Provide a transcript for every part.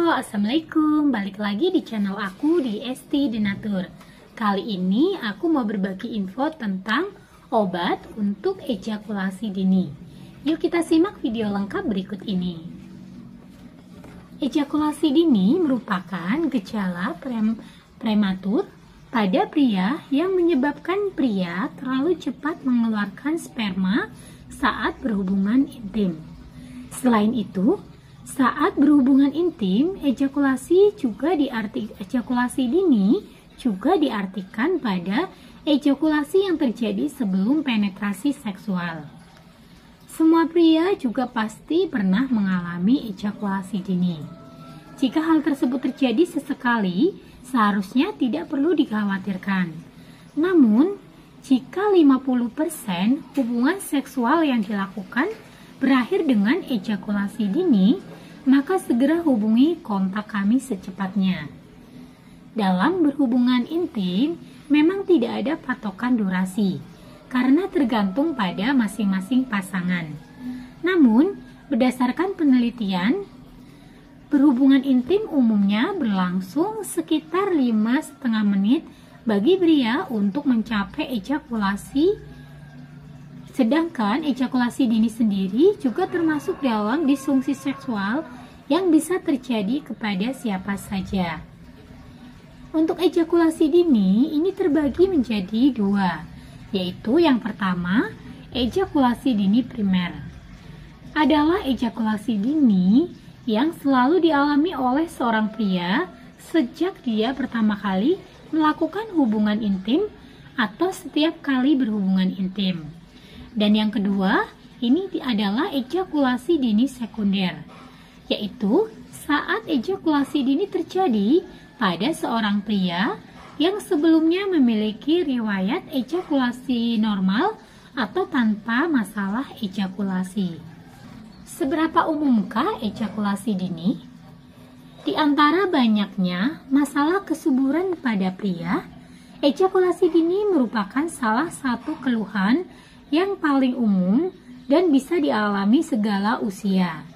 Assalamualaikum. Balik lagi di channel aku di ST Denatur. Kali ini aku mau berbagi info tentang obat untuk ejakulasi dini. Yuk kita simak video lengkap berikut ini. Ejakulasi dini merupakan gejala prematur pada pria yang menyebabkan pria terlalu cepat mengeluarkan sperma saat berhubungan intim. Selain itu, saat berhubungan intim, ejakulasi dini juga diartikan pada ejakulasi yang terjadi sebelum penetrasi seksual. Semua pria juga pasti pernah mengalami ejakulasi dini. Jika hal tersebut terjadi sesekali, seharusnya tidak perlu dikhawatirkan. Namun, jika 50% hubungan seksual yang dilakukan berakhir dengan ejakulasi dini, maka segera hubungi kontak kami secepatnya. Dalam berhubungan intim, memang tidak ada patokan durasi, karena tergantung pada masing-masing pasangan. Namun, berdasarkan penelitian, berhubungan intim umumnya berlangsung sekitar 5,5 menit bagi pria untuk mencapai ejakulasi. Sedangkan ejakulasi dini sendiri juga termasuk dalam disfungsi seksual yang bisa terjadi kepada siapa saja. Untuk ejakulasi dini ini terbagi menjadi dua, yaitu yang pertama, ejakulasi dini primer. Adalah ejakulasi dini yang selalu dialami oleh seorang pria sejak dia pertama kali melakukan hubungan intim atau setiap kali berhubungan intim. Dan yang kedua, ini adalah ejakulasi dini sekunder, yaitu saat ejakulasi dini terjadi pada seorang pria yang sebelumnya memiliki riwayat ejakulasi normal atau tanpa masalah ejakulasi. Seberapa umumkah ejakulasi dini? Di antara banyaknya masalah kesuburan pada pria, ejakulasi dini merupakan salah satu keluhan yang paling umum dan bisa dialami segala usia,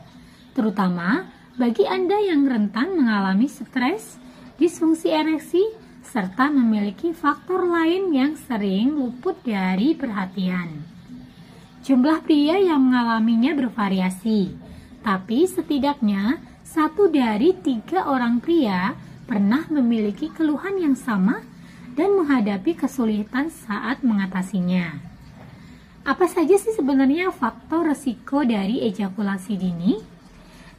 terutama bagi Anda yang rentan mengalami stres, disfungsi ereksi, serta memiliki faktor lain yang sering luput dari perhatian. Jumlah pria yang mengalaminya bervariasi, tapi setidaknya 1 dari 3 orang pria pernah memiliki keluhan yang sama dan menghadapi kesulitan saat mengatasinya. Apa saja sih sebenarnya faktor resiko dari ejakulasi dini?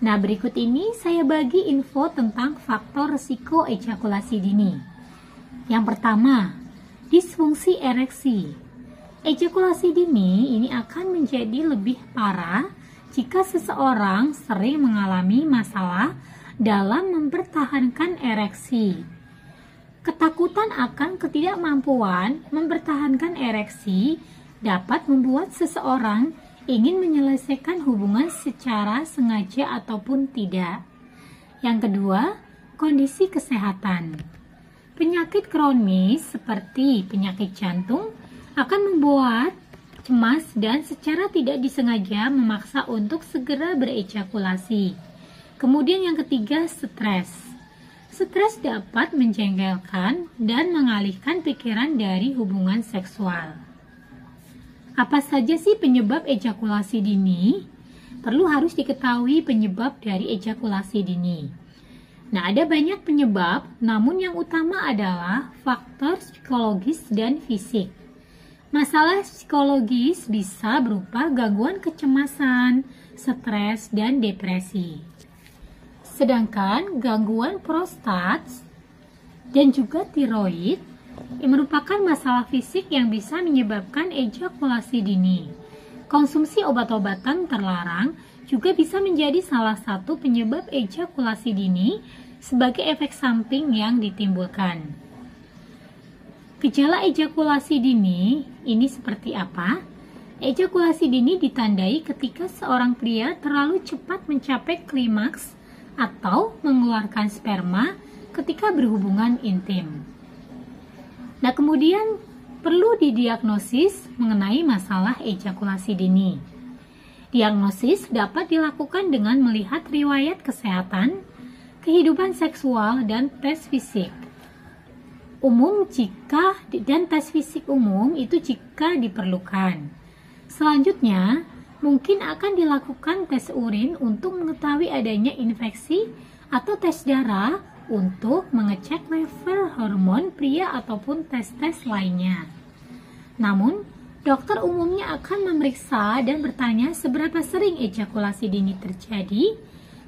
Nah, berikut ini saya bagi info tentang faktor resiko ejakulasi dini. Yang pertama, disfungsi ereksi. Ejakulasi dini ini akan menjadi lebih parah jika seseorang sering mengalami masalah dalam mempertahankan ereksi. Ketakutan akan ketidakmampuan mempertahankan ereksi dapat membuat seseorang ingin menyelesaikan hubungan secara sengaja ataupun tidak. Yang kedua, kondisi kesehatan. Penyakit kronis seperti penyakit jantung akan membuat cemas dan secara tidak disengaja memaksa untuk segera berejakulasi. Kemudian yang ketiga, stres. Stres dapat menjengkelkan dan mengalihkan pikiran dari hubungan seksual. Apa saja sih penyebab ejakulasi dini? Perlu harus diketahui penyebab dari ejakulasi dini. Nah, ada banyak penyebab, namun yang utama adalah faktor psikologis dan fisik. Masalah psikologis bisa berupa gangguan kecemasan, stres, dan depresi. Sedangkan gangguan prostat dan juga tiroid merupakan masalah fisik yang bisa menyebabkan ejakulasi dini. Konsumsi obat-obatan terlarang juga bisa menjadi salah satu penyebab ejakulasi dini sebagai efek samping yang ditimbulkan. Gejala ejakulasi dini ini seperti apa? Ejakulasi dini ditandai ketika seorang pria terlalu cepat mencapai klimaks atau mengeluarkan sperma ketika berhubungan intim. Nah, kemudian perlu didiagnosis mengenai masalah ejakulasi dini. Diagnosis dapat dilakukan dengan melihat riwayat kesehatan, kehidupan seksual dan tes fisik umum itu jika diperlukan. Selanjutnya, mungkin akan dilakukan tes urin untuk mengetahui adanya infeksi atau tes darah untuk mengecek level hormon pria ataupun tes-tes lainnya. Namun, dokter umumnya akan memeriksa dan bertanya seberapa sering ejakulasi dini terjadi,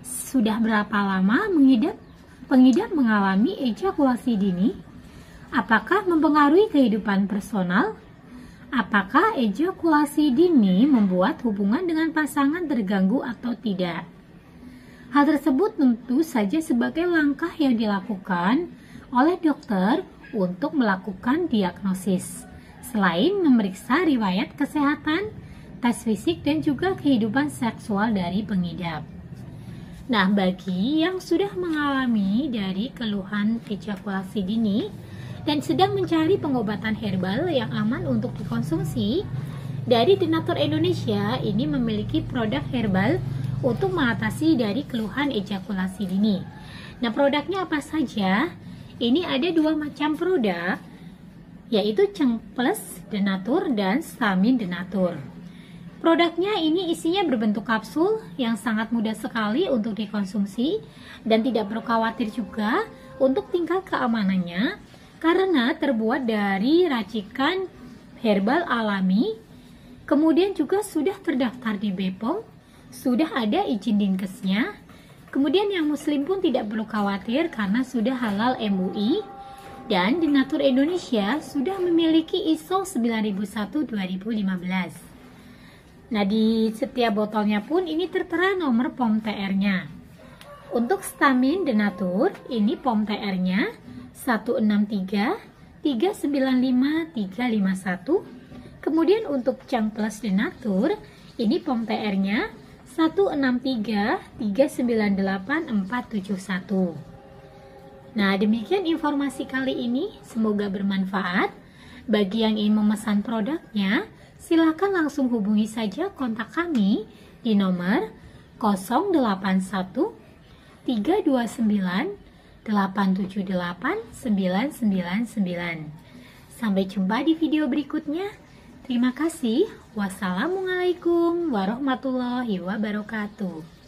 sudah berapa lama pengidap mengalami ejakulasi dini, apakah mempengaruhi kehidupan personal, apakah ejakulasi dini membuat hubungan dengan pasangan terganggu atau tidak. Hal tersebut tentu saja sebagai langkah yang dilakukan oleh dokter untuk melakukan diagnosis, selain memeriksa riwayat kesehatan, tes fisik, dan juga kehidupan seksual dari pengidap. Nah, bagi yang sudah mengalami dari keluhan ejakulasi dini dan sedang mencari pengobatan herbal yang aman untuk dikonsumsi, dari Denatur Indonesia ini memiliki produk herbal untuk mengatasi dari keluhan ejakulasi dini. Nah, produknya apa saja? Ini ada 2 macam produk, yaitu Cengples Denatur dan Stamin Denatur. Produknya ini isinya berbentuk kapsul yang sangat mudah sekali untuk dikonsumsi dan tidak perlu khawatir juga untuk tingkat keamanannya karena terbuat dari racikan herbal alami, kemudian juga sudah terdaftar di BPOM, sudah ada izin Dinkesnya, kemudian yang muslim pun tidak perlu khawatir karena sudah halal MUI, dan Denatur Indonesia sudah memiliki ISO 9001-2015. Nah, di setiap botolnya pun ini tertera nomor POM TR-nya. Untuk Stamin Denatur, ini POM TR-nya 163 395 351. Kemudian untuk Cengples Denatur, ini POM TR-nya 163 398 471. Nah, demikian informasi kali ini, semoga bermanfaat. Bagi yang ingin memesan produknya, silakan langsung hubungi saja kontak kami di nomor 081 329 878 999. Sampai jumpa di video berikutnya. Terima kasih. Wassalamualaikum warahmatullahi wabarakatuh.